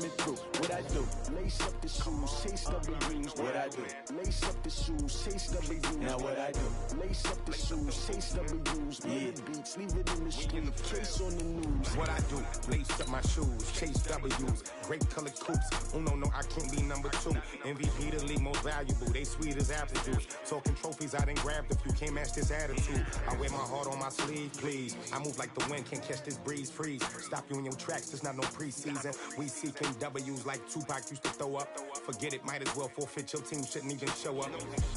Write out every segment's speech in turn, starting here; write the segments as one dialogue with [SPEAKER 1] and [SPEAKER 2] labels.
[SPEAKER 1] coming through. What I do? Lace up the shoes, chase W's. What I do? Lace up the shoes, chase W's. Now what I do? Lace up the shoes, chase W's. Yeah, beats, leave it in the street, case on the news.
[SPEAKER 2] What I do? Lace up my shoes, chase W's. Great colored coops. Oh no, I can't be number 2. MVP the league most valuable. They sweet as apple juice. Talking trophies, I done grabbed a few. Can't match this attitude. I wear my heart on my sleeve, please. I move like the wind, can't catch this breeze, freeze. Stop you in your tracks, there's not no preseason. We seeking W's like Tupac used to throw up. Forget it, might as well forfeit. Your team shouldn't even show up.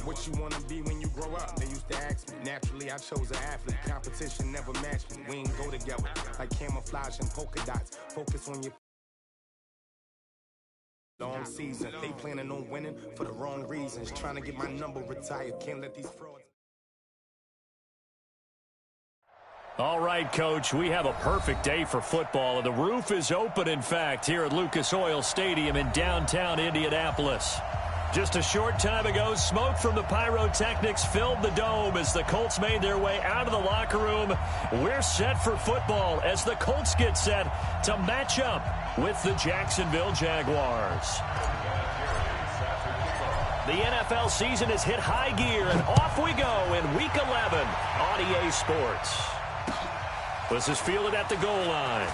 [SPEAKER 2] What you wanna be when you grow up? They used to ask me. Naturally, I chose an athlete. Competition never matched me. We ain't go together like camouflage and polka dots. Focus on your long season. They planning on winning for the wrong reasons. Trying to get my number retired. Can't let these frauds.
[SPEAKER 3] All right, Coach, we have a perfect day for football, and the roof is open, in fact, here at Lucas Oil Stadium in downtown Indianapolis. Just a short time ago, smoke from the pyrotechnics filled the dome as the Colts made their way out of the locker room. We're set for football as the Colts get set to match up with the Jacksonville Jaguars. The NFL season has hit high gear, and off we go in Week 11 on EA Sports. This is fielded at the goal line.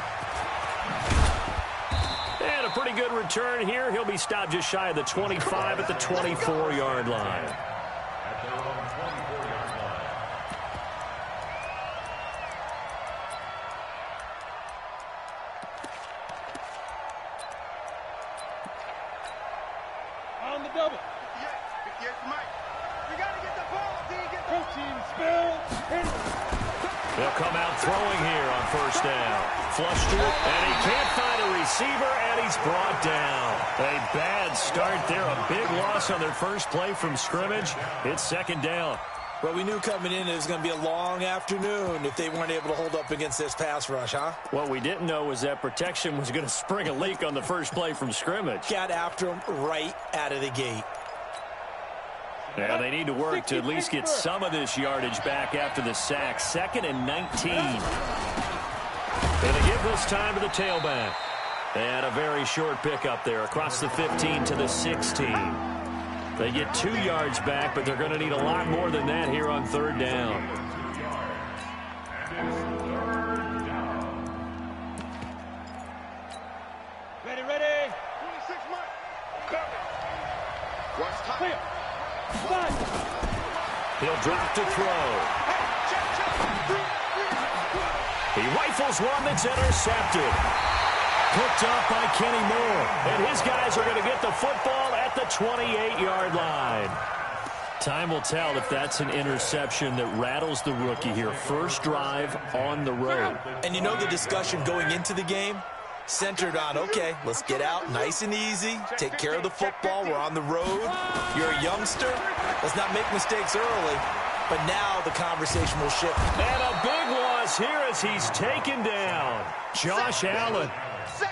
[SPEAKER 3] And a pretty good return here. He'll be stopped just shy of the 25 at the 24-yard line.
[SPEAKER 4] On the double. Yes, Mike. You got to get the ball. Protein spill.
[SPEAKER 3] They'll come out throwing here on first down. Flush to it, and he can't find a receiver, and he's brought down. A bad start there, a big loss on their first play from scrimmage. It's second down.
[SPEAKER 5] Well, we knew coming in it was going to be a long afternoon if they weren't able to hold up against this pass rush, huh?
[SPEAKER 3] What we didn't know was that protection was going to spring a leak on the first play from scrimmage.
[SPEAKER 5] Got after him right out of the gate.
[SPEAKER 3] Yeah, they need to work to at least get some of this yardage back after the sack. 2nd and 19. And they give this time to the tailback. And a very short pickup there across the 15 to the 16. They get 2 yards back, but they're going to need a lot more than that here on third down.
[SPEAKER 4] Ready. 26 mark. Watch time.
[SPEAKER 3] He'll drop to throw. He rifles one that's intercepted. Picked off by Kenny Moore. And his guys are going to get the football at the 28-yard line. Time will tell if that's an interception that rattles the rookie here. First drive on the road.
[SPEAKER 5] And you know the discussion going into the game? Centered on, okay, let's get out nice and easy, take care of the football, we're on the road, you're a youngster, let's not make mistakes early, but now the conversation will shift.
[SPEAKER 3] And a big loss here as he's taken down. Josh Allen,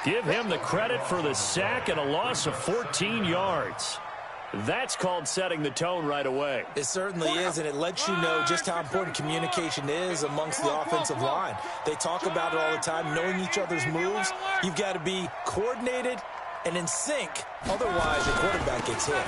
[SPEAKER 3] give him the credit for the sack and a loss of 14 yards. That's called setting the tone right away.
[SPEAKER 5] It certainly is, and it lets you know just how important communication is amongst the offensive line. They talk about it all the time, knowing each other's moves. You've got to be coordinated and in sync. Otherwise, your quarterback gets hit.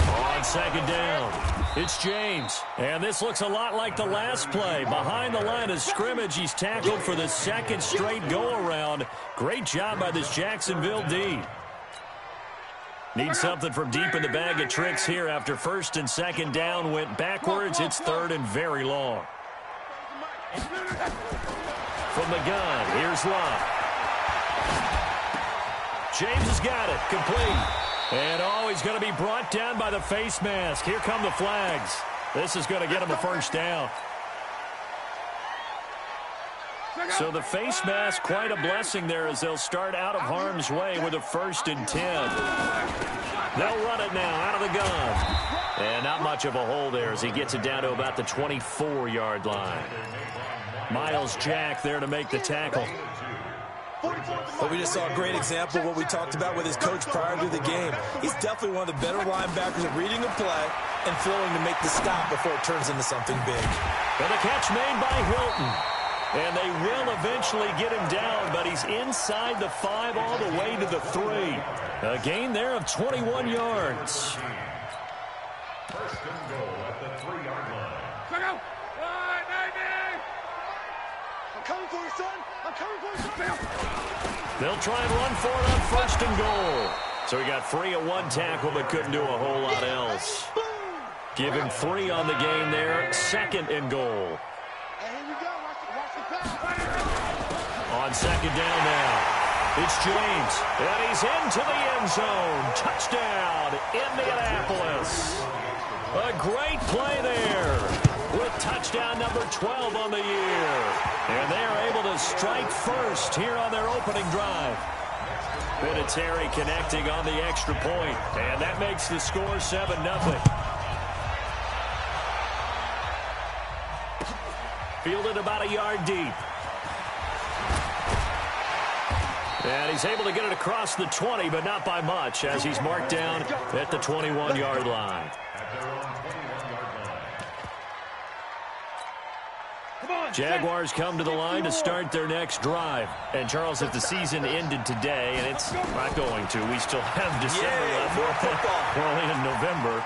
[SPEAKER 3] On second down, it's James. And this looks a lot like the last play. Behind the line of scrimmage, he's tackled for the second straight go-around. Great job by this Jacksonville D. Need something from deep in the bag of tricks here after first and second down went backwards. It's third and very long. From the gun, here's Love. James has got it, complete. And he's going to be brought down by the face mask. Here come the flags. This is going to get him a first down. So the face mask, quite a blessing there as they'll start out of harm's way with a 1st and 10. They'll run it now out of the gun. And not much of a hole there as he gets it down to about the 24-yard line. Miles Jack there to make the tackle.
[SPEAKER 5] But we just saw a great example of what we talked about with his coach prior to the game. He's definitely one of the better linebackers at reading a play and flowing to make the stop before it turns into something big.
[SPEAKER 3] And the catch made by Hilton. And they will eventually get him down, but he's inside the 5 all the way to the 3. A gain there of 21 yards.
[SPEAKER 6] First and goal at the 3-yard line.
[SPEAKER 4] Check out. I'm coming for you, son. I'm coming for you, son.
[SPEAKER 3] They'll try and run for it on first and goal. So he got free of 1 tackle, but couldn't do a whole lot else. Give him 3 on the game there. Second and goal.
[SPEAKER 4] Hey, here we go. Watch the pass.
[SPEAKER 3] On second down now. It's James, and he's into the end zone. Touchdown, Indianapolis. A great play there with touchdown number 12 on the year. And they are able to strike first here on their opening drive. Vinatieri connecting on the extra point, and that makes the score 7-0. Fielded about a yard deep. And he's able to get it across the 20, but not by much, as he's marked down at the 21-yard line. Jaguars come to the line to start their next drive. And, Charles, if the season ended today, and it's not going to, we still have December left. We're only in November.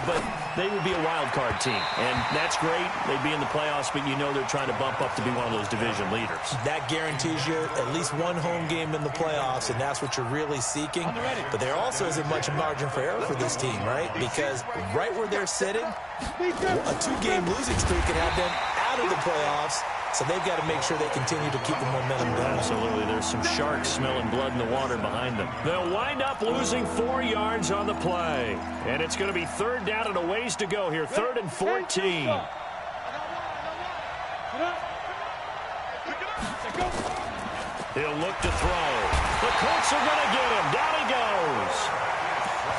[SPEAKER 3] But they would be a wild card team. And that's great. They'd be in the playoffs, but you know they're trying to bump up to be one of those division leaders.
[SPEAKER 5] That guarantees you at least 1 home game in the playoffs, and that's what you're really seeking. But there also isn't much margin for error for this team, right? Because right where they're sitting, a 2-game losing streak could have them out of the playoffs, so they've got to make sure they continue to keep the momentum going.
[SPEAKER 3] Absolutely. There's some sharks smelling blood in the water behind them. They'll wind up losing 4 yards on the play. And it's going to be third down and a ways to go here. 3rd and 14. He'll look to throw. The Colts are going to get him. Down he goes.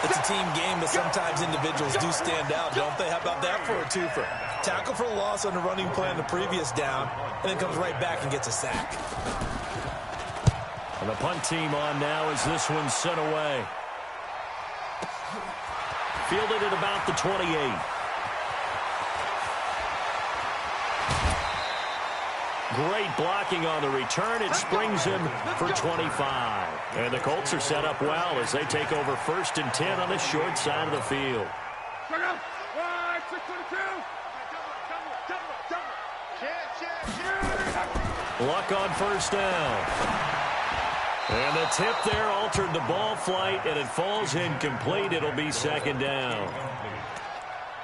[SPEAKER 5] It's a team game, but sometimes individuals do stand out, don't they? How about that for a twofer? Tackle for a loss on the running play on the previous down, and then comes right back and gets a sack.
[SPEAKER 3] And the punt team on now as this one's sent away. Fielded at about the 28. Great blocking on the return. It springs him for 25. And the Colts are set up well as they take over 1st and 10 on the short side of the field. Luck on first down. And the tip there altered the ball flight, and it falls incomplete. It'll be 2nd down.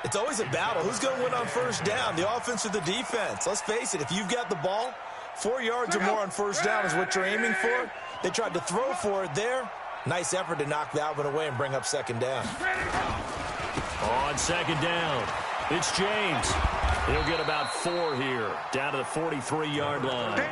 [SPEAKER 5] It's always a battle. Who's going to win on first down, the offense or the defense? Let's face it, if you've got the ball, 4 yards or more on first down is what you're aiming for. They tried to throw for it there. Nice effort to knock that one away and bring up 2nd down.
[SPEAKER 3] On 2nd down, it's James. He'll get about 4 here, down to the 43-yard line.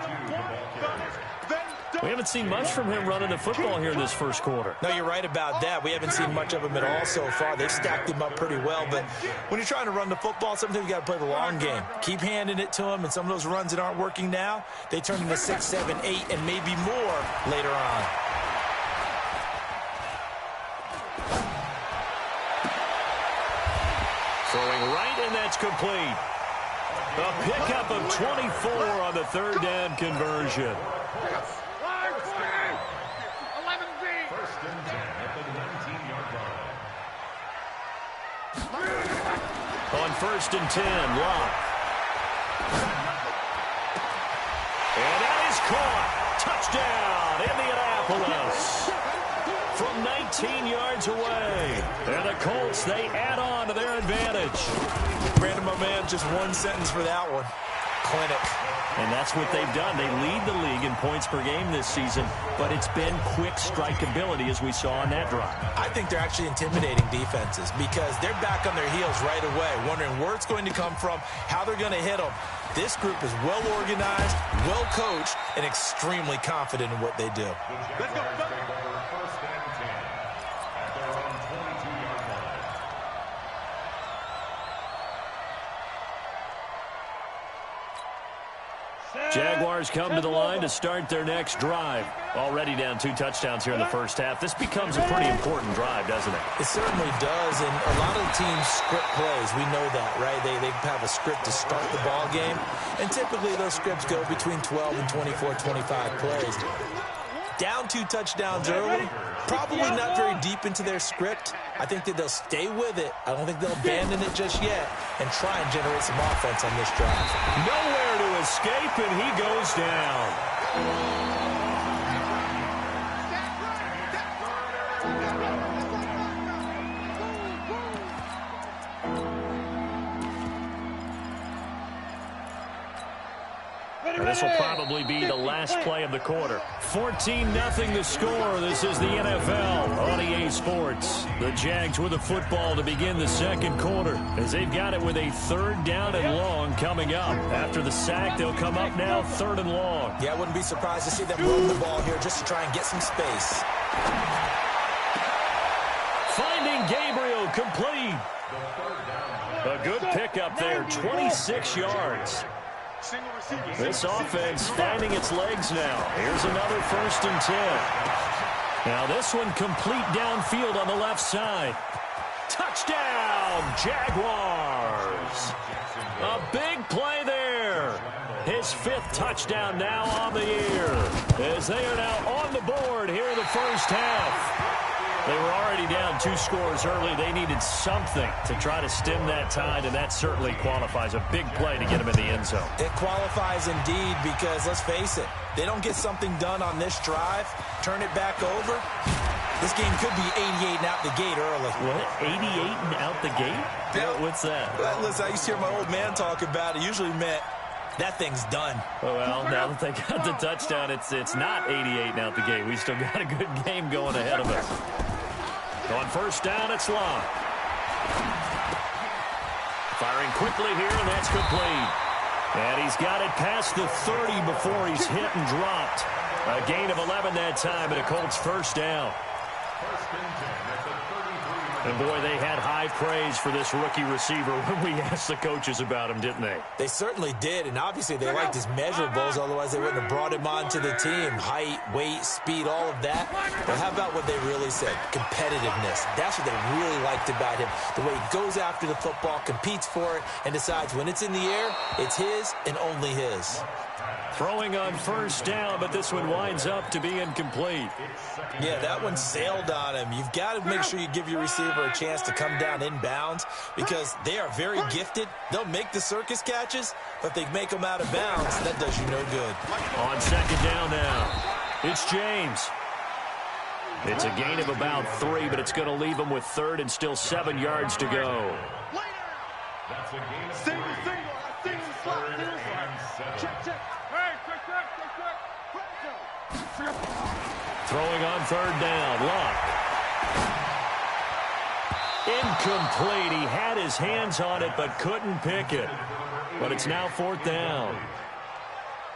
[SPEAKER 3] We haven't seen much from him running the football here in this first quarter.
[SPEAKER 5] No, you're right about that. We haven't seen much of him at all so far. They've stacked him up pretty well, but when you're trying to run the football, sometimes you got to play the long game. Keep handing it to him, and some of those runs that aren't working now, they turn into 6, 7, 8, and maybe more later on.
[SPEAKER 3] Throwing right, and that's complete. A pickup of 24 on the 3rd down conversion.
[SPEAKER 6] First and 10 at the 19-yard line.
[SPEAKER 3] On 1st and 10, Locke. And that is caught. Touchdown, Indianapolis. From 19 yards away. And the Colts, they add on to their advantage.
[SPEAKER 5] Brandon, my man, just one sentence for that one. Clinic.
[SPEAKER 3] And that's what they've done. They lead the league in points per game this season, but it's been quick strikeability as we saw on that drive.
[SPEAKER 5] I think they're actually intimidating defenses because they're back on their heels right away, wondering where it's going to come from, how they're going to hit them. This group is well organized, well coached, and extremely confident in what they do.
[SPEAKER 6] Let's go. First and 10 at their own 22-yard line.
[SPEAKER 4] Set.
[SPEAKER 3] Jaguars come to the line to start their next drive. Already down 2 touchdowns here in the first half. This becomes a pretty important drive, doesn't it?
[SPEAKER 5] It certainly does, and a lot of the teams script plays. We know that, right? They have a script to start the ball game, and typically those scripts go between 12 and 24, 25 plays. Down 2 touchdowns early, probably not very deep into their script. I think that they'll stay with it. I don't think they'll abandon it just yet and try and generate some offense on this drive.
[SPEAKER 3] Nowhere to escape, and he goes down. This will probably be the last play of the quarter. 14-0 the score. This is the NFL on EA Sports. The Jags with the football to begin the second quarter as they've got it with a 3rd down and long coming up. After the sack, they'll come up now 3rd and long.
[SPEAKER 5] Yeah, I wouldn't be surprised to see them run the ball here just to try and get some space.
[SPEAKER 3] Finding Gabriel complete. A good pickup there, 26 yards. This offense finding its legs now. Here's another 1st and 10. Now this one complete downfield on the left side. Touchdown, Jaguars. A big play there. His 5th touchdown now on the year as they are now on the board here in the first half. They were already down 2 scores early. They needed something to try to stem that tide, and that certainly qualifies. A big play to get them in the end zone.
[SPEAKER 5] It qualifies indeed because, let's face it, they don't get something done on this drive, turn it back over, this game could be 88 and out the gate early.
[SPEAKER 3] What? 88 and out the gate?
[SPEAKER 5] Yeah.
[SPEAKER 3] What's that?
[SPEAKER 5] Well, listen, I used to hear my old man talk about it. Usually meant that thing's done.
[SPEAKER 3] Well, now that they got the touchdown, it's not 88 and out the gate. We still got a good game going ahead of us. On 1st down, it's Locke. Firing quickly here, and that's complete. And he's got it past the 30 before he's hit and dropped. A gain of 11 that time, and a Colts 1st down. And, boy, they had high praise for this rookie receiver when we asked the coaches about him, didn't they?
[SPEAKER 5] They certainly did, and obviously they liked his measurables, otherwise they wouldn't have brought him onto the team. Height, weight, speed, all of that. But how about what they really said? Competitiveness. That's what they really liked about him. The way he goes after the football, competes for it, and decides when it's in the air, it's his and only his.
[SPEAKER 3] Throwing on 1st down, but this one winds up to be incomplete.
[SPEAKER 5] Yeah, that one sailed on him. You've got to make sure you give your receiver a chance to come down inbounds because they are very gifted. They'll make the circus catches, but if they make them out of bounds, that does you no good.
[SPEAKER 3] On 2nd down now, it's James. It's a gain of about 3, but it's going to leave them with 3rd and still 7 yards to go.
[SPEAKER 6] That's a gain of
[SPEAKER 4] Single, check, check. Hey, check.
[SPEAKER 3] Throwing on 3rd down, Locke. Incomplete. He had his hands on it, but couldn't pick it. But it's now 4th down.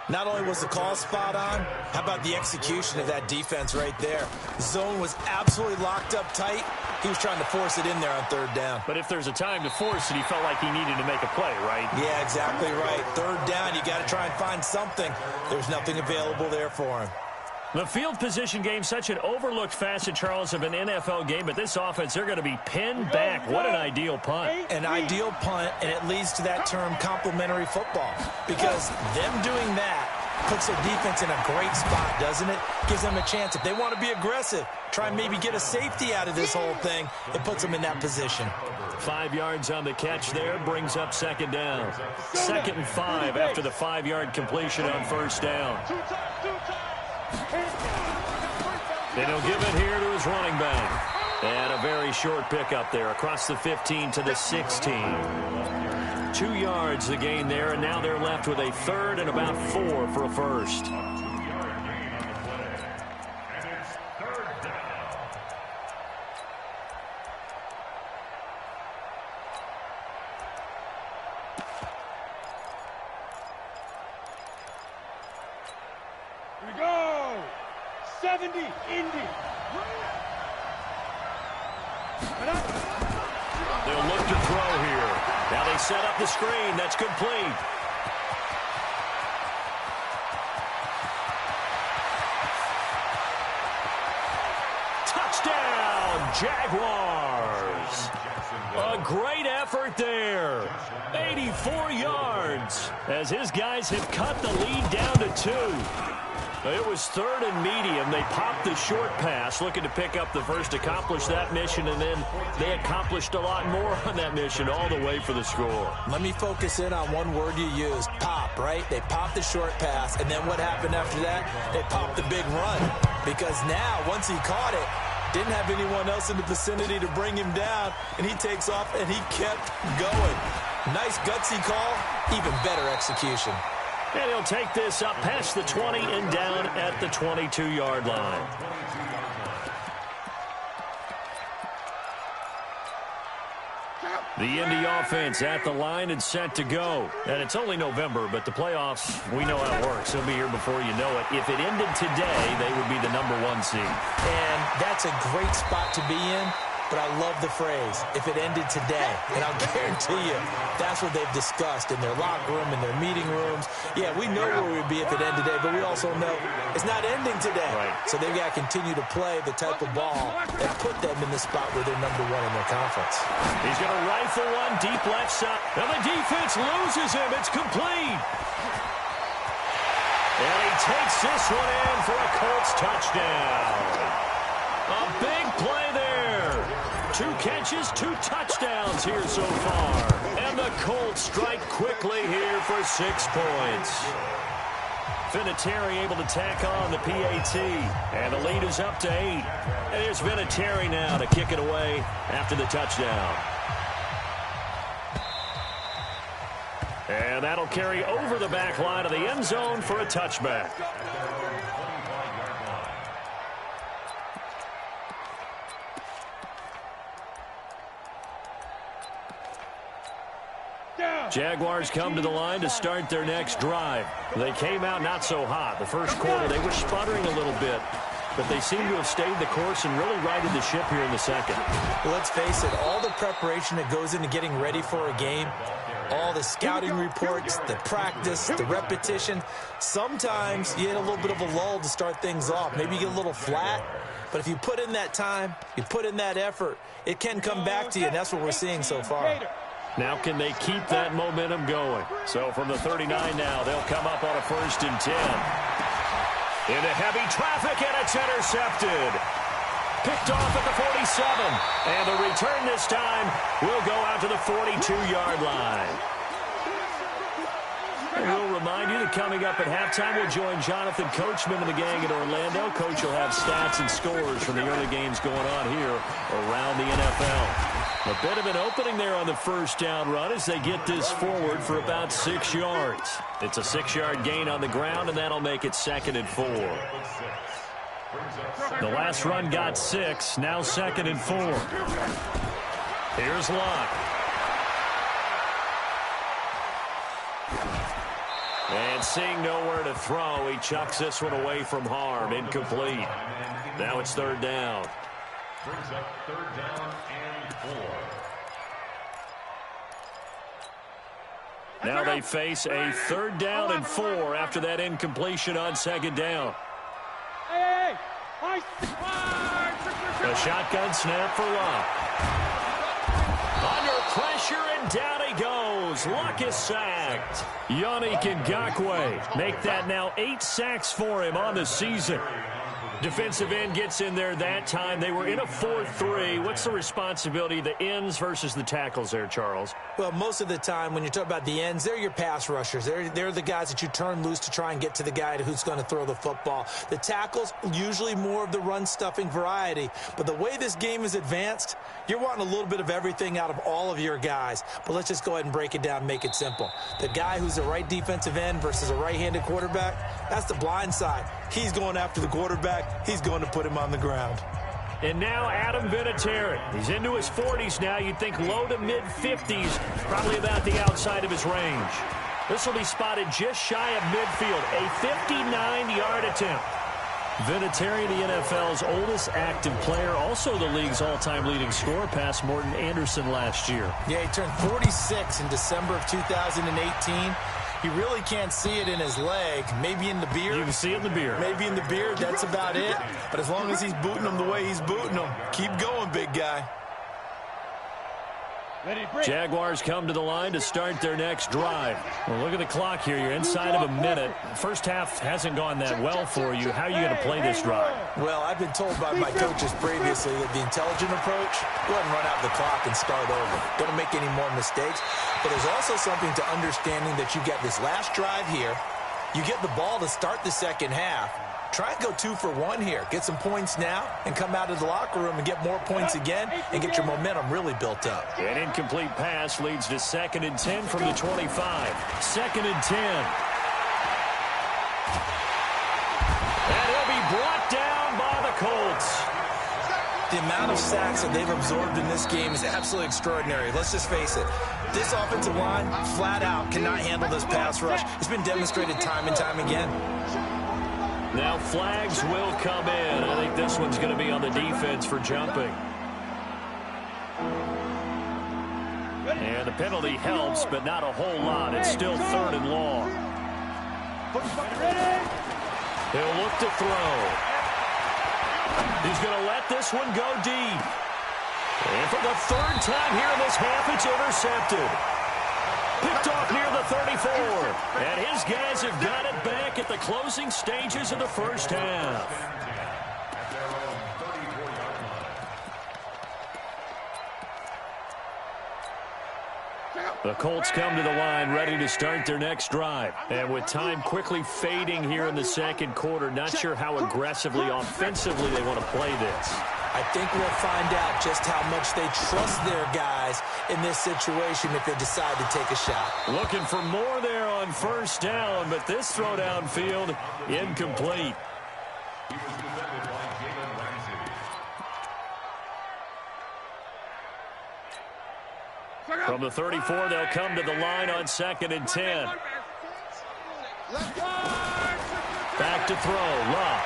[SPEAKER 5] Not only was the call spot on, how about the execution of that defense right there? The zone was absolutely locked up tight. He was trying to force it in there on 3rd down.
[SPEAKER 3] But if there's a time to force it, he felt like he needed to make a play, right?
[SPEAKER 5] Yeah, exactly right. 3rd down, you got to try and find something. There's nothing available there for him.
[SPEAKER 3] The field position game, such an overlooked facet, Charles, of an NFL game, but this offense, they're going to be pinned back. What an ideal punt.
[SPEAKER 5] An ideal punt, and it leads to that term complementary football, because them doing that puts their defense in a great spot, doesn't it? Gives them a chance. If they want to be aggressive, try and maybe get a safety out of this whole thing, it puts them in that position.
[SPEAKER 3] 5 yards on the catch there, brings up 2nd down. 2nd and 5 after the 5-yard completion on 1st down. And he'll give it here to his running back. And a very short pickup there across the 15 to the 16. 2 yards the gain there, and now they're left with a 3rd and about 4 for a 1st.
[SPEAKER 4] Here we go! 70, Indy.
[SPEAKER 3] They'll look to throw here. Now they set up the screen. That's complete. Touchdown, Jaguars. A great effort there. 84 yards as his guys have cut the lead down to 2. It was 3rd and medium. They popped the short pass, looking to pick up the first, accomplish that mission, and then they accomplished a lot more on that mission all the way for the score.
[SPEAKER 5] Let me focus in on one word you used, pop, right? They popped the short pass, and then what happened after that? They popped the big run, because now, once he caught it, didn't have anyone else in the vicinity to bring him down, and he takes off, and he kept going. Nice gutsy call, even better execution.
[SPEAKER 3] And he'll take this up past the 20 and down at the 22-yard line. The Indy offense at the line and set to go. And it's only November, but the playoffs, we know how it works. They'll be here before you know it. If it ended today, they would be the #1 seed.
[SPEAKER 5] And that's a great spot to be in. But I love the phrase, if it ended today. And I'll guarantee you, that's what they've discussed in their locker room, in their meeting rooms. Yeah, we know where we'd be if it ended today, but we also know it's not ending today.
[SPEAKER 3] Right.
[SPEAKER 5] So they've got to continue to play the type of ball that put them in the spot where they're #1 in their conference.
[SPEAKER 3] He's going to rifle one deep left side. And the defense loses him. It's complete. And he takes this one in for a Colts touchdown. A big play there. 2 catches, 2 touchdowns here so far. And the Colts strike quickly here for 6 points. Vinatieri able to tack on the PAT. And the lead is up to 8. And here's Vinatieri now to kick it away after the touchdown. And that'll carry over the back line of the end zone for a touchback. Jaguars come to the line to start their next drive. They came out not so hot. The first quarter, they were sputtering a little bit, but they seem to have stayed the course and really righted the ship here in the second.
[SPEAKER 5] Well, let's face it, all the preparation that goes into getting ready for a game, all the scouting reports, the practice, the repetition, sometimes you get a little bit of a lull to start things off. Maybe you get a little flat, but if you put in that time, you put in that effort, it can come back to you, and that's what we're seeing so far.
[SPEAKER 3] Now can they keep that momentum going? So from the 39 now, they'll come up on a 1st and 10. Into heavy traffic, and it's intercepted. Picked off at the 47. And the return this time will go out to the 42-yard line. And we'll remind you that coming up at halftime, we'll join Jonathan Coachman and the gang in Orlando. Coach will have stats and scores from the early games going on here around the NFL. A bit of an opening there on the first down run as they get this forward for about 6 yards. It's a 6-yard gain on the ground, and that'll make it 2nd and 4. The last run got 6, now 2nd and 4. Here's Locke. And seeing nowhere to throw, he chucks this one away from harm. Incomplete. Now it's 3rd down.
[SPEAKER 6] Brings up 3rd down and 4.
[SPEAKER 3] Now they face a 3rd down and 4 after that incompletion on 2nd down. A shotgun snap for Locke. Under pressure, and down he goes. Locke is sacked. Yannick Ngakoue make that now 8 sacks for him on the season. Defensive end gets in there that time. They were in a 4-3. What's the responsibility of the ends versus the tackles there, Charles?
[SPEAKER 5] Well, most of the time when you talk about the ends, they're your pass rushers. They're the guys that you turn loose to try and get to the guy who's going to throw the football. The tackles, usually more of the run-stuffing variety. But the way this game is advanced, you're wanting a little bit of everything out of all of your guys. But let's just go ahead and break it down and make it simple. The guy who's a right defensive end versus a right-handed quarterback, that's the blind side. He's going after the quarterback. He's going to put him on the ground.
[SPEAKER 3] And now Adam Vinatieri. He's into his 40s now. You'd think low to mid-50s, probably about the outside of his range. This will be spotted just shy of midfield, a 59-yard attempt. Vinatieri, the NFL's oldest active player, also the league's all-time leading scorer, past Morton Anderson last year.
[SPEAKER 5] Yeah, he turned 46 in December of 2018. He really can't see it in his leg. Maybe in the beard.
[SPEAKER 3] You can see it in the beard.
[SPEAKER 5] Maybe in the beard. That's about it. But as long as he's booting him the way he's booting him, keep going, big guy.
[SPEAKER 3] Jaguars come to the line to start their next drive. Well, look at the clock here. You're inside of a minute. First half hasn't gone that well for you. How are you going to play this drive?
[SPEAKER 5] Well, I've been told by my coaches previously that the intelligent approach, go ahead and run out the clock and start over. Don't make any more mistakes. But there's also something to understanding that you get this last drive here. You get the ball to start the second half. Try and go 2 for 1 here. Get some points now and come out of the locker room and get more points again and get your momentum really built up.
[SPEAKER 3] An incomplete pass leads to 2nd and 10 from the 25. 2nd and 10. And he'll be brought down by the Colts.
[SPEAKER 5] The amount of sacks that they've absorbed in this game is absolutely extraordinary. Let's just face it. This offensive line, flat out, cannot handle this pass rush. It's been demonstrated time and time again.
[SPEAKER 3] Now flags will come in. I think this one's going to be on the defense for jumping. And the penalty helps, but not a whole lot. It's still 3rd and long. He'll look to throw. He's going to let this one go deep. And for the 3rd time here in this half, it's intercepted. Picked off near the 34. And his guys have got it back at the closing stages of the first half. The Colts come to the line ready to start their next drive. And with time quickly fading here in the second quarter, not sure how aggressively, offensively they want to play this.
[SPEAKER 5] I think we'll find out just how much they trust their guys in this situation if they decide to take a shot.
[SPEAKER 3] Looking for more there on first down, but this throw downfield incomplete. From the 34, they'll come to the line on 2nd and 10. Back to throw, Love.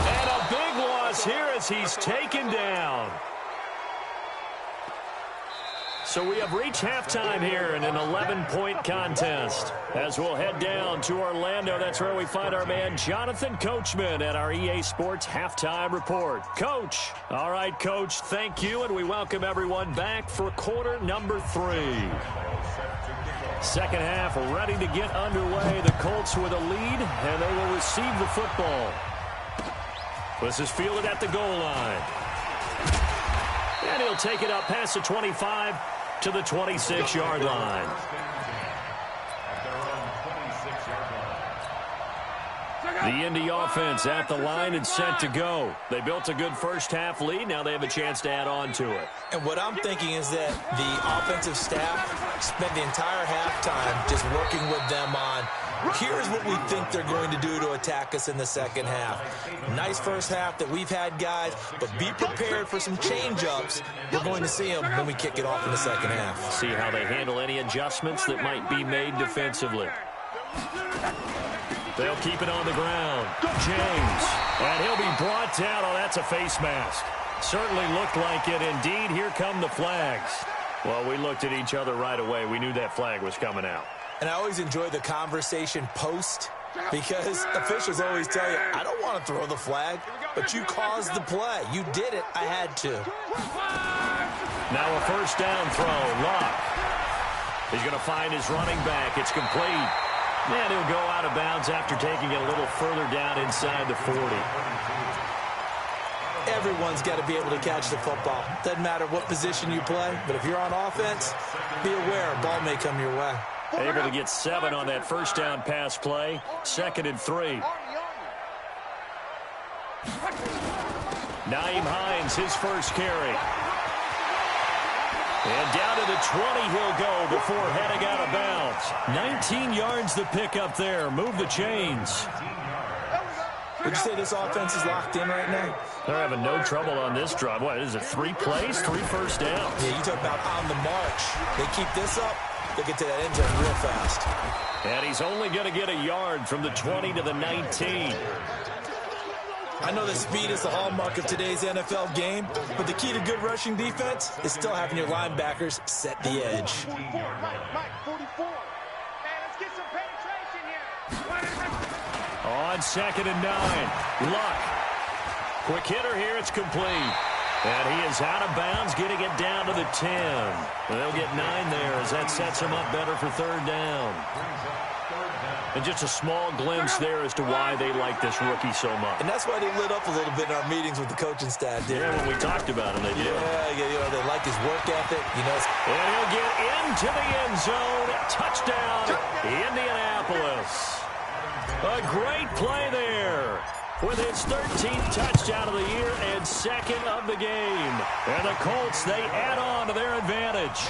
[SPEAKER 3] And a big loss here as he's taken down. So we have reached halftime here in an 11-point contest. As we'll head down to Orlando, that's where we find our man Jonathan Coachman at our EA Sports Halftime Report. Coach. All right, Coach, thank you, and we welcome everyone back for quarter number 3. Second half ready to get underway. The Colts with a lead, and they will receive the football. This is fielded at the goal line. And he'll take it up past the 25 to the 26-yard line. The Indy offense at the line and set to go. They built a good first half lead. Now they have a chance to add on to it.
[SPEAKER 5] And what I'm thinking is that the offensive staff spent the entire halftime just working with them on, here's what we think they're going to do to attack us in the second half. Nice first half that we've had, guys, but be prepared for some change-ups. We're going to see them when we kick it off in the second half.
[SPEAKER 3] See how they handle any adjustments that might be made defensively. They'll keep it on the ground. James. And he'll be brought down. Oh, that's a face mask. Certainly looked like it. Indeed, here come the flags. Well, we looked at each other right away. We knew that flag was coming out.
[SPEAKER 5] And I always enjoy the conversation post because officials always tell you, I don't want to throw the flag, but you caused the play. You did it. I had to.
[SPEAKER 3] Now a first down throw. Locke. He's going to find his running back. It's complete. And he'll go out of bounds after taking it a little further down inside the 40.
[SPEAKER 5] Everyone's got to be able to catch the football. Doesn't matter what position you play, but if you're on offense, be aware a ball may come your way.
[SPEAKER 3] Able to get 7 on that first down pass play. 2nd and 3. Nyheim Hines, his first carry. And down to the 20 he'll go before heading out of bounds. 19 yards the pickup there. Move the chains.
[SPEAKER 5] Would you say this offense is locked in right now?
[SPEAKER 3] They're having no trouble on this drive. What is it, 3 plays, 3 first downs?
[SPEAKER 5] Yeah, you talk about on the march. They keep this up, they'll get to that end zone real fast.
[SPEAKER 3] And he's only going to get a yard from the 20 to the 19.
[SPEAKER 5] I know that speed is the hallmark of today's NFL game, but the key to good rushing defense is still having your linebackers set the edge.
[SPEAKER 3] On 2nd and 9. Luck. Quick hitter here. It's complete. And he is out of bounds, getting it down to the 10. They'll get 9 there as that sets him up better for 3rd down. And just a small glimpse there as to why they like this rookie so much.
[SPEAKER 5] And that's why they lit up a little bit in our meetings with the coaching staff, didn't they?
[SPEAKER 3] When we talked about him, they did.
[SPEAKER 5] Yeah, they like his work ethic.
[SPEAKER 3] And he'll get into the end zone. Touchdown, Indianapolis. A great play there with his 13th touchdown of the year and 2nd of the game. And the Colts, they add on to their advantage.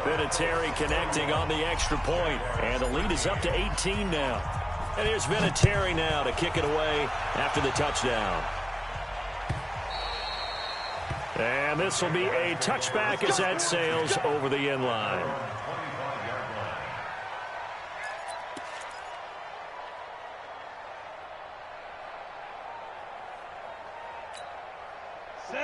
[SPEAKER 3] Vinatieri connecting on the extra point, and the lead is up to 18 now. And here's Vinatieri now to kick it away after the touchdown. And this will be a touchback as that sails over the end line.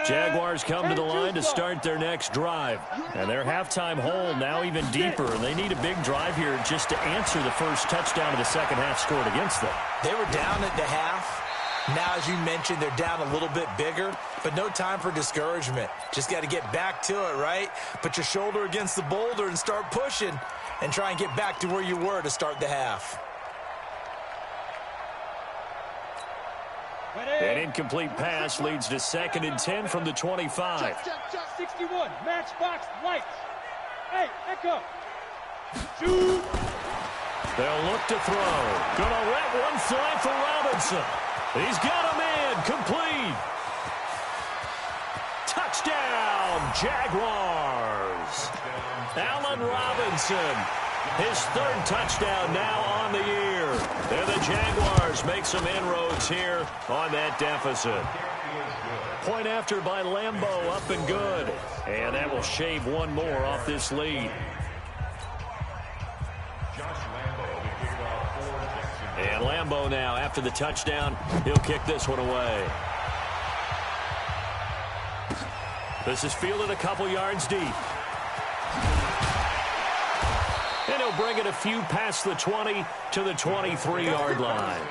[SPEAKER 3] Jaguars come to the line to start their next drive. And their halftime hole now even deeper. And they need a big drive here just to answer the first touchdown of the second half scored against them.
[SPEAKER 5] They were down at the half. Now, as you mentioned, they're down a little bit bigger, but no time for discouragement. Just got to get back to it, right? Put your shoulder against the boulder and start pushing and try and get back to where you were to start the half.
[SPEAKER 3] An incomplete pass leads to 2nd and 10 from the 25.
[SPEAKER 4] 61, matchbox lights. Hey, Echo. Shoot.
[SPEAKER 3] They'll look to throw. Gonna let one fly for Robinson. He's got him in. Complete. Touchdown, Jaguars. Allen Robinson. His 3rd touchdown now on the year. And the Jaguars make some inroads here on that deficit. Point after by Lambeau, up and good. And that will shave one more off this lead. And Lambeau now, after the touchdown, he'll kick this one away. This is fielded a couple yards deep. And he'll bring it a few past the 20 to the 23-yard line.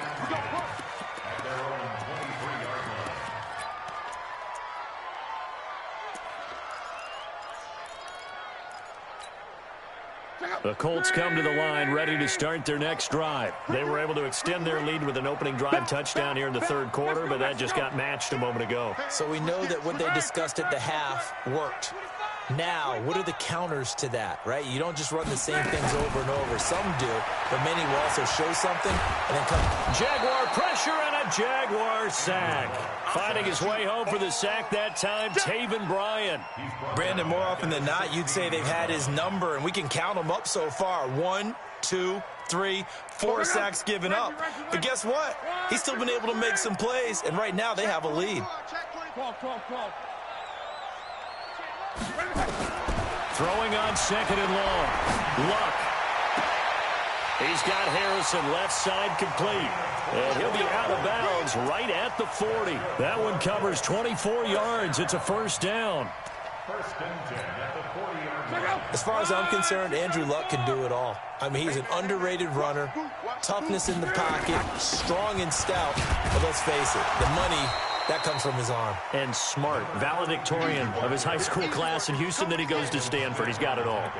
[SPEAKER 3] The Colts come to the line ready to start their next drive. They were able to extend their lead with an opening drive touchdown here in the 3rd quarter, but that just got matched a moment ago.
[SPEAKER 5] So we know that what they discussed at the half worked. Now, what are the counters to that, right? You don't just run the same things over and over. Some do, but many will also show something and then come.
[SPEAKER 3] Jaguar pressure and a Jaguar sack. Finding his way home for the sack that time, Taven Bryan.
[SPEAKER 5] Brandon, more often than not, you'd say they've had his number, and we can count them up so far. 1, 2, 3, 4 sacks given up. But guess what? He's still been able to make some plays, and right now they have a lead.
[SPEAKER 3] Throwing on 2nd and long. Luck. He's got Harrison left side complete. And he'll be out of bounds right at the 40. That one covers 24 yards. It's a 1st down.
[SPEAKER 5] As far as I'm concerned, Andrew Luck can do it all. I mean, he's an underrated runner, toughness in the pocket, strong and stout. But let's face it, the money, that comes from his arm.
[SPEAKER 3] And smart, valedictorian of his high school class in Houston. Then he goes to Stanford. He's got it all.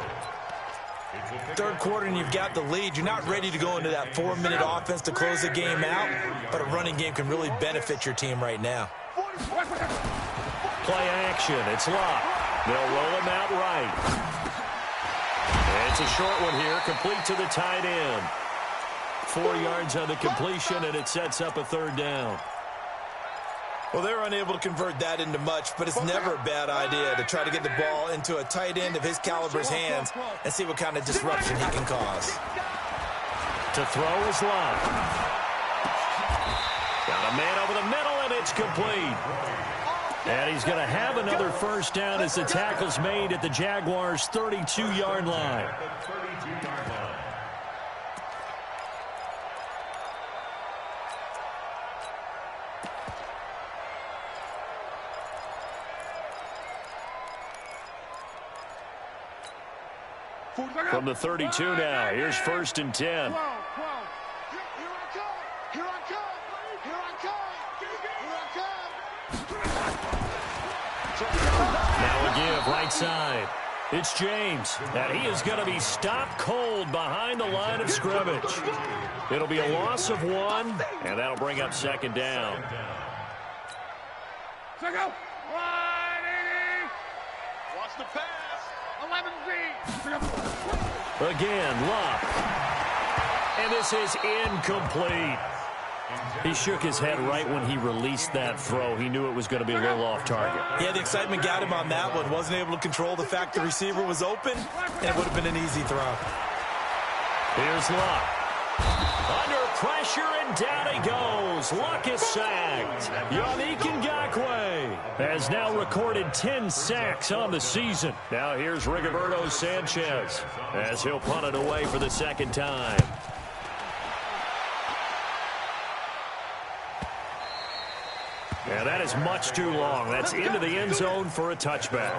[SPEAKER 5] 3rd quarter and you've got the lead. You're not ready to go into that 4-minute offense to close the game out, but a running game can really benefit your team right now.
[SPEAKER 3] Play action. It's Luck. They'll roll him out right. It's a short one here, complete to the tight end. 4 yards on the completion, and it sets up a 3rd down.
[SPEAKER 5] Well, they're unable to convert that into much, but it's never a bad idea to try to get the ball into a tight end of his caliber's hands and see what kind of disruption he can cause.
[SPEAKER 3] To throw is Luck. Got a man over the middle, and it's complete. And he's going to have another 1st down as the tackle's made at the Jaguars' 32-yard line. From the 32 now, here's 1st and 10. Now a give right side. It's James, and he is going to be stopped cold behind the line of scrimmage. It'll be a loss of 1, and that'll bring up second down.
[SPEAKER 4] Check out. 180. Wants to pass. 11Z.
[SPEAKER 3] Again, Luck. And this is incomplete. He shook his head right when he released that throw. He knew it was going to be a little off target.
[SPEAKER 5] Yeah, the excitement got him on that one. Wasn't able to control the fact the receiver was open, and it would have been an easy throw.
[SPEAKER 3] Here's Luck. Under pressure, and down he goes. Luck is sacked. Yannick Ngakoue has now recorded 10 sacks on the season. Now here's Rigoberto Sanchez as he'll punt it away for the second time. Yeah, that is much too long. That's into the end zone for a touchback.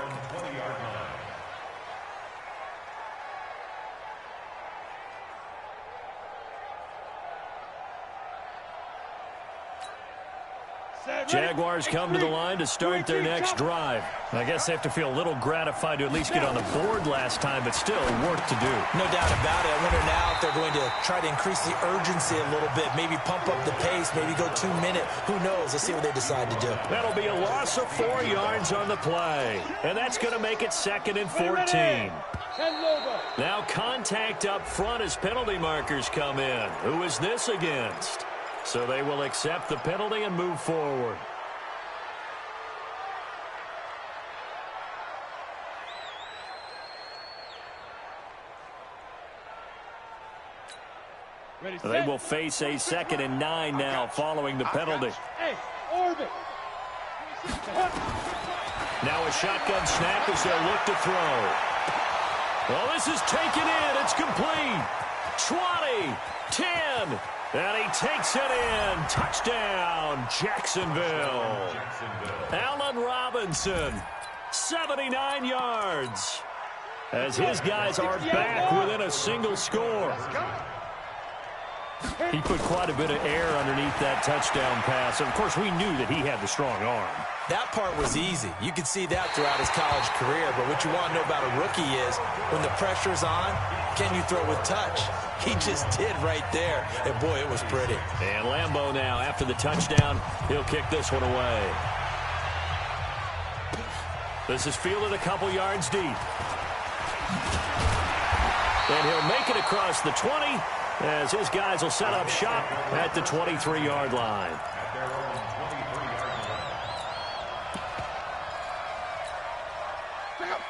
[SPEAKER 3] Jaguars come to the line to start their next drive. I guess they have to feel a little gratified to at least get on the board last time, but still work to do.
[SPEAKER 5] No doubt about it. I wonder now if they're going to try to increase the urgency a little bit, maybe pump up the pace, maybe go 2 minute. Who knows? Let's see what they decide to do.
[SPEAKER 3] That'll be a loss of 4 yards on the play, and that's going to make it 2nd and 14. Now contact up front as penalty markers come in. Who is this against? So they will accept the penalty and move forward. They will face a 2nd and 9 now following the penalty. Now a shotgun snap as they'll look to throw. Well, this is taken in. It's complete. 20, 10. And he takes it in. Touchdown, Jacksonville. Allen Robinson, 79 yards. As his guys are back within a single score. He put quite a bit of air underneath that touchdown pass. Of course, we knew that he had the strong arm.
[SPEAKER 5] That part was easy. You could see that throughout his college career. But what you want to know about a rookie is when the pressure's on, can you throw with touch? He just did right there. And, boy, it was pretty.
[SPEAKER 3] And Lambeau now, after the touchdown, he'll kick this one away. This is fielded a couple yards deep. And he'll make it across the 20 as his guys will set up shop at the 23-yard line.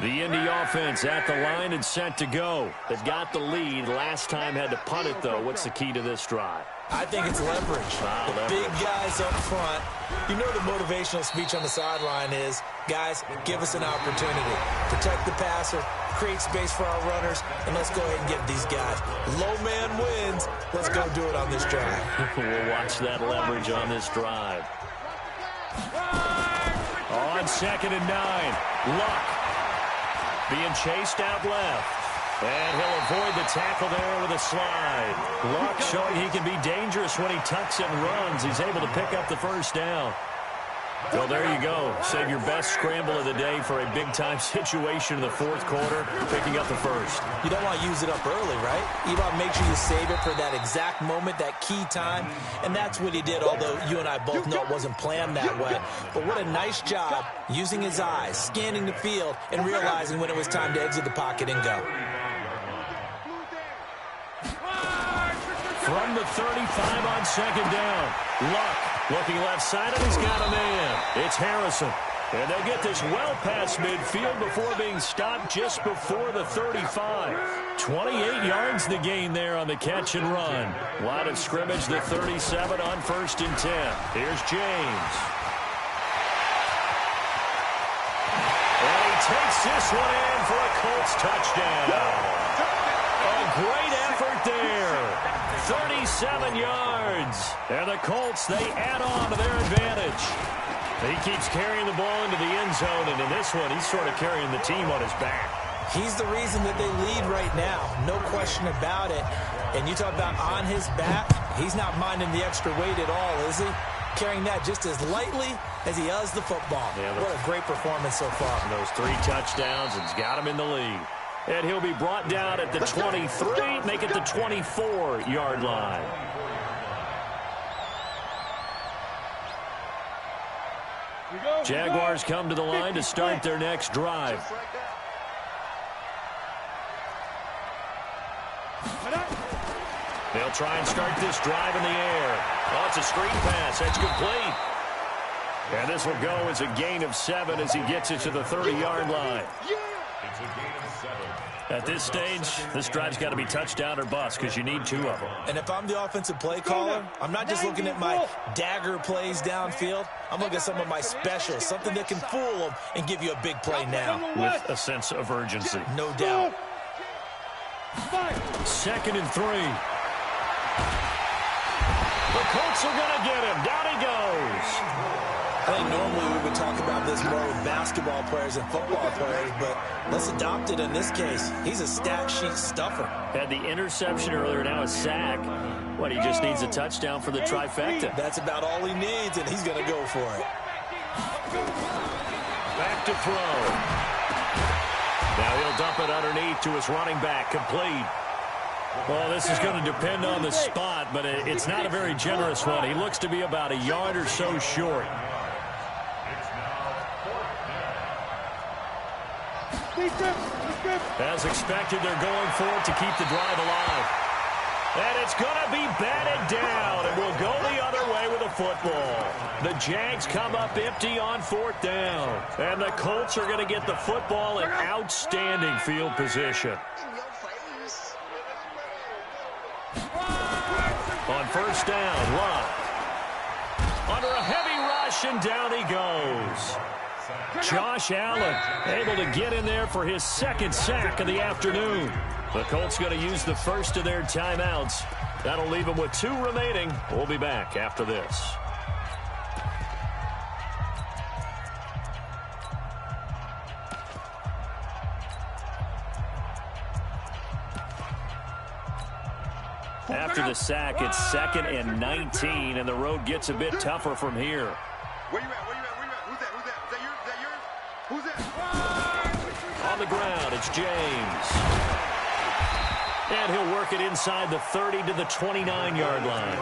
[SPEAKER 3] The Indy offense at the line and set to go. They've got the lead. Last time had to punt it, though. What's the key to this drive?
[SPEAKER 5] I think it's leverage. The big guys up front. You know the motivational speech on the sideline is, guys, give us an opportunity. Protect the passer, create space for our runners, and let's go ahead and get these guys. Low man wins. Let's go do it on this drive.
[SPEAKER 3] We'll watch that leverage on this drive. On 2nd and 9, Luck being chased out left. And he'll avoid the tackle there with a slide. Luck showing he can be dangerous when he tucks and runs. He's able to pick up the first down. Well, there you go. Save your best scramble of the day for a big-time situation in the 4th quarter, picking up the first.
[SPEAKER 5] You don't want to use it up early, right? You want to make sure you save it for that exact moment, that key time. And that's what he did, although you and I both know it wasn't planned that way. But what a nice job using his eyes, scanning the field, and realizing when it was time to exit the pocket and go.
[SPEAKER 3] From the 35 on 2nd down, Luck looking left side, and he's got a man. It's Harrison. And they'll get this well past midfield before being stopped just before the 35. 28 yards the gain there on the catch and run. Line of scrimmage, the 37 on 1st and 10. Here's James. And he takes this one in for a Colts touchdown. A great effort there. 37 yards. And the Colts, they add on to their advantage. He keeps carrying the ball into the end zone, and in this one, he's sort of carrying the team on his back.
[SPEAKER 5] He's the reason that they lead right now. No question about it. And you talk about on his back, he's not minding the extra weight at all, is he? carrying that just as lightly as he does the football. Yeah, what a great performance so far.
[SPEAKER 3] Those 3 touchdowns, and he's got him in the lead. And he'll be brought down at the 23, make it the 24-yard line. Jaguars come to the line to start their next drive. They'll try and start this drive in the air. Oh, it's a screen pass. That's complete. And this will go as a gain of 7 as he gets it to the 30-yard line.
[SPEAKER 6] It's a gain of 7.
[SPEAKER 3] At this stage, this drive's got to be touchdown or bust because you need 2 of them.
[SPEAKER 5] And if I'm the offensive play caller, I'm not just looking at my dagger plays downfield. I'm looking at some of my specials, something that can fool them and give you a big play now.
[SPEAKER 3] With a sense of urgency.
[SPEAKER 5] No doubt.
[SPEAKER 3] 2nd and 3. The Colts are going to get him. Down he goes.
[SPEAKER 5] I think normally we would talk about this more with basketball players and football players, but let's adopt it in this case. He's a stat sheet stuffer.
[SPEAKER 3] Had the interception earlier, now a sack. What, he just needs a touchdown for the trifecta.
[SPEAKER 5] That's about all he needs, and he's going to go for it.
[SPEAKER 3] Back to throw. Now he'll dump it underneath to his running back, complete. Well, this is going to depend on the spot, but it's not a very generous one. He looks to be about a yard or so short. As expected, they're going for it to keep the drive alive. And it's going to be batted down, and we'll go the other way with a football. The Jags come up empty on 4th down. And the Colts are going to get the football in outstanding field position. On 1st down, Love. Under a heavy rush, and down he goes. Josh Allen able to get in there for his 2nd sack of the afternoon. The Colts going to use the first of their timeouts. That'll leave them with 2 remaining. We'll be back after this. After the sack, it's 2nd and 19, and the road gets a bit tougher from here.
[SPEAKER 4] Where you at? Where you at? Where you at? Who's that? Who's that? Is that yours? Is that yours? Who's that?
[SPEAKER 3] On the ground, it's James. And he'll work it inside the 30 to the 29-yard line.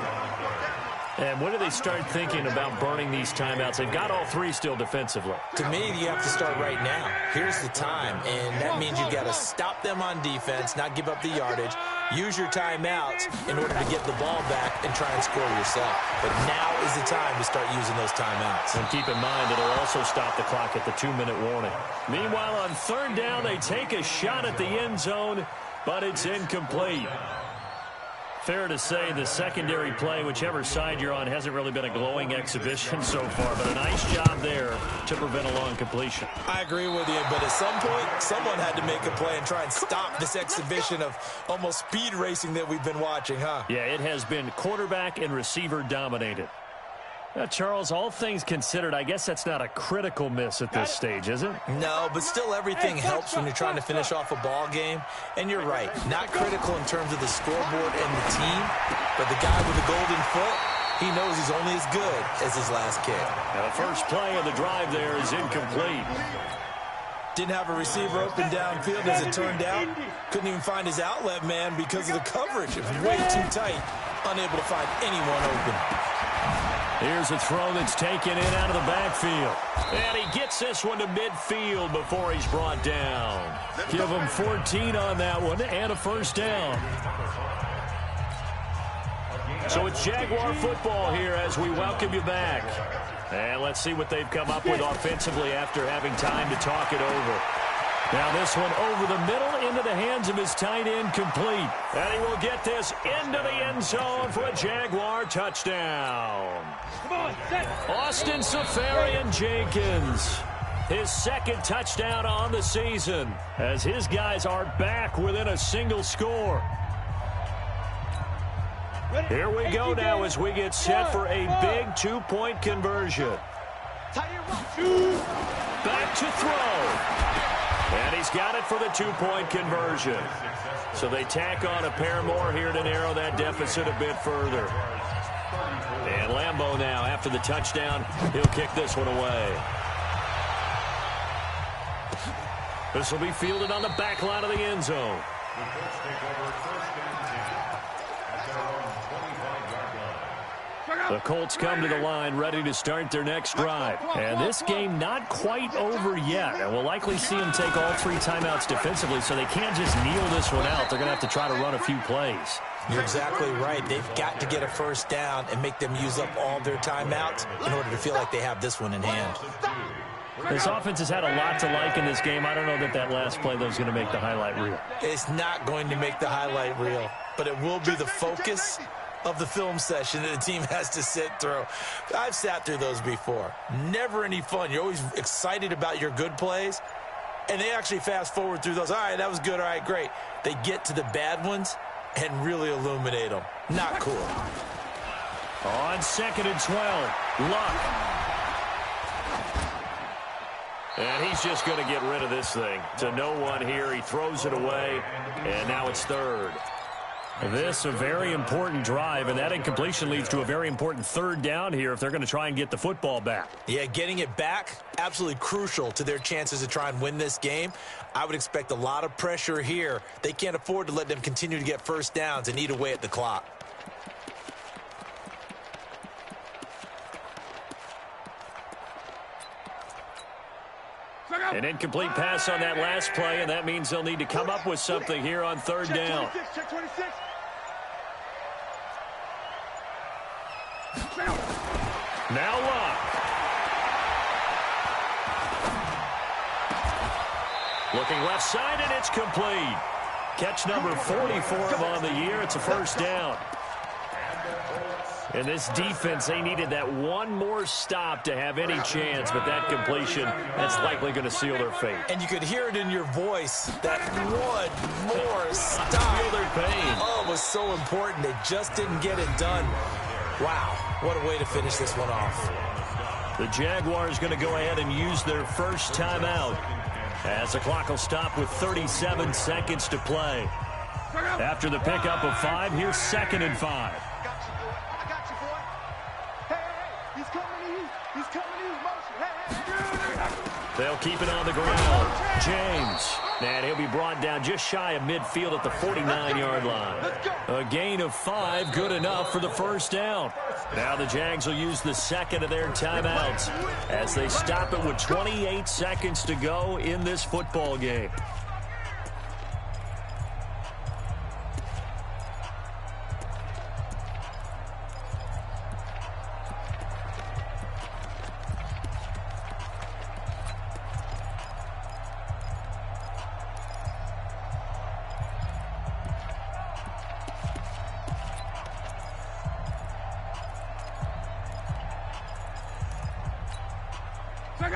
[SPEAKER 3] And when do they start thinking about burning these timeouts? They've got all 3 still defensively.
[SPEAKER 5] To me, you have to start right now. Here's the time, and that means you've got to stop them on defense, not give up the yardage, use your timeouts in order to get the ball back and try and score yourself. But now is the time to start using those timeouts.
[SPEAKER 3] And keep in mind, it'll also stop the clock at the 2-minute warning. Meanwhile, on 3rd down, they take a shot at the end zone, but it's incomplete. Fair to say the secondary play, whichever side you're on, hasn't really been a glowing exhibition so far, but a nice job there to prevent a long completion.
[SPEAKER 5] I agree with you, but at some point, someone had to make a play and try and stop this exhibition of almost speed racing that we've been watching, huh?
[SPEAKER 3] Yeah, it has been quarterback and receiver dominated. Now, Charles, all things considered, I guess that's not a critical miss at this stage, is it?
[SPEAKER 5] No, but still everything helps when you're trying to finish off a ball game. And you're right, not critical in terms of the scoreboard and the team, but the guy with the golden foot, he knows he's only as good as his last kick.
[SPEAKER 3] Now, the first play of the drive there is incomplete.
[SPEAKER 5] Didn't have a receiver open downfield as it turned out. Couldn't even find his outlet man because of the coverage. It was way too tight, unable to find anyone open.
[SPEAKER 3] Here's a throw that's taken in out of the backfield. And he gets this one to midfield before he's brought down. Give him 14 on that one and a 1st down. So it's Jaguar football here as we welcome you back. And let's see what they've come up with offensively after having time to talk it over. Now this one over the middle into the hands of his tight end, complete. And he will get this into the end zone for a Jaguar touchdown. Austin Safarian-Jenkins, his 2nd touchdown on the season as his guys are back within a single score. Here we go now as we get set for a big 2-point conversion. Back to throw. And he's got it for the 2-point conversion. So they tack on a pair more here to narrow that deficit a bit further. And Lambeau now, after the touchdown, he'll kick this one away. This will be fielded on the back line of the end zone.
[SPEAKER 6] The Colts take over first and 10 at their own 25-yard line.
[SPEAKER 3] The Colts come to the line ready to start their next drive. And this game not quite over yet. And we'll likely see them take all 3 timeouts defensively, so they can't just kneel this one out. They're going to have to try to run a few plays.
[SPEAKER 5] You're exactly right. They've got to get a first down and make them use up all their timeouts in order to feel like they have this one in hand.
[SPEAKER 3] This offense has had a lot to like in this game. I don't know that last play, though, is going to make the highlight reel.
[SPEAKER 5] It's not going to make the highlight reel, but it will be the focus of the film session that the team has to sit through. I've sat through those before. Never any fun. You're always excited about your good plays, and they actually fast forward through those. All right, that was good. All right, great. They get to the bad ones and really illuminate them. Not cool.
[SPEAKER 3] On 2nd and 12, Luck. And he's just going to get rid of this thing. To no one here. He throws it away, and now it's 3rd. This a very important drive, and that incompletion leads to a very important 3rd down here if they're going to try and get the football back.
[SPEAKER 5] Yeah, getting it back, absolutely crucial to their chances to try and win this game. I would expect a lot of pressure here. They can't afford to let them continue to get first downs and eat away at the clock.
[SPEAKER 3] An incomplete pass on that last play, and that means they'll need to come up with something here on 3rd down.
[SPEAKER 4] Check 26.
[SPEAKER 3] Now Luck. Looking left side, and it's complete. Catch number 44 on the year. It's a first down. And this defense, they needed that one more stop to have any chance, but that completion, that's likely going to seal their fate.
[SPEAKER 5] And you could hear it in your voice, that one more stop.
[SPEAKER 3] Feel their pain.
[SPEAKER 5] Oh, it was so important. They just didn't get it done. Wow, what a way to finish this one off.
[SPEAKER 3] The Jaguars going to go ahead and use their first timeout as the clock will stop with 37 seconds to play. After the pickup of 5, here's 2nd and 5. They'll keep it on the ground. James. And he'll be brought down just shy of midfield at the 49-yard line. A gain of 5, good enough for the first down. Now the Jags will use the 2nd of their timeouts as they stop it with 28 seconds to go in this football game.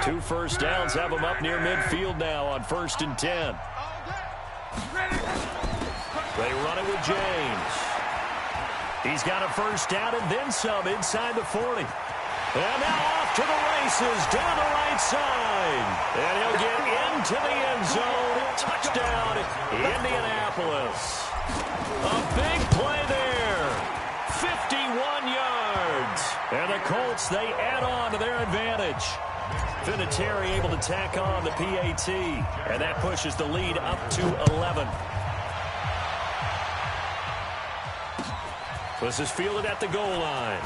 [SPEAKER 3] Two first downs have them up near midfield now on 1st and 10. They run it with James. He's got a first down and then some inside the 40. And now off to the races down the right side. And he'll get into the end zone. Touchdown, Indianapolis. A big play there. 51 yards. And the Colts, they add on to their advantage. Vinatieri able to tack on the PAT, and that pushes the lead up to 11. This is fielded at the goal line.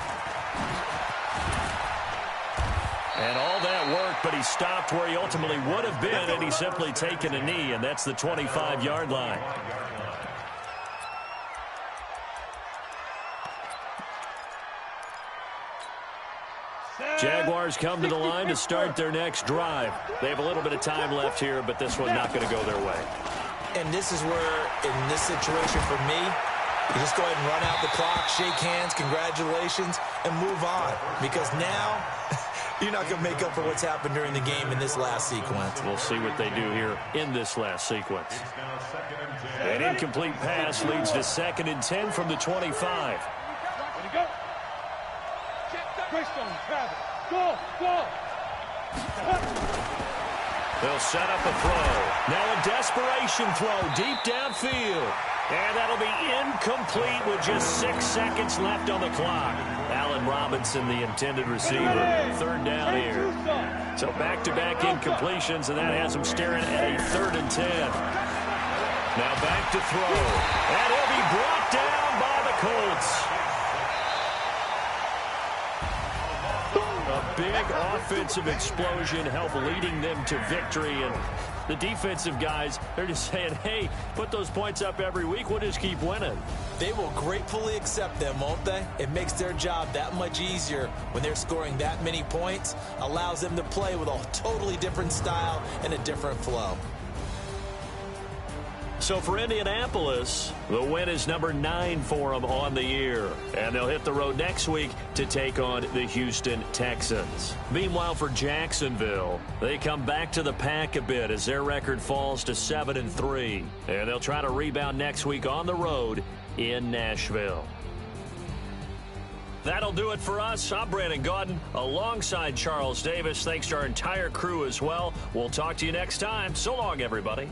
[SPEAKER 3] And all that work, but he stopped where he ultimately would have been, and he's simply taken a knee, and that's the 25-yard line. Jaguars come to the line to start their next drive. They have a little bit of time left here, but this one not going to go their way.
[SPEAKER 5] And this is where, in this situation for me, you just go ahead and run out the clock, shake hands, congratulations, and move on. Because now, you're not going to make up for what's happened during the game in this last sequence.
[SPEAKER 3] We'll see what they do here in this last sequence. An incomplete pass leads to 2nd and 10 from the 25.
[SPEAKER 4] Greystone, Travis. Go, go.
[SPEAKER 3] They'll set up a throw. Now a desperation throw deep downfield. And that'll be incomplete with just 6 seconds left on the clock. Allen Robinson, the intended receiver. Third down here. So back-to-back incompletions, and that has him staring at a 3rd and 10. Now back to throw. And he'll be brought down by the Colts. A big offensive explosion helped leading them to victory. And the defensive guys, they're just saying, hey, put those points up every week. We'll just keep winning.
[SPEAKER 5] They will gratefully accept them, won't they? It makes their job that much easier when they're scoring that many points. Allows them to play with a totally different style and a different flow.
[SPEAKER 3] So for Indianapolis, the win is number 9 for them on the year. And they'll hit the road next week to take on the Houston Texans. Meanwhile, for Jacksonville, they come back to the pack a bit as their record falls to 7-3. And they'll try to rebound next week on the road in Nashville. That'll do it for us. I'm Brandon Gaudin alongside Charles Davis. Thanks to our entire crew as well. We'll talk to you next time. So long, everybody.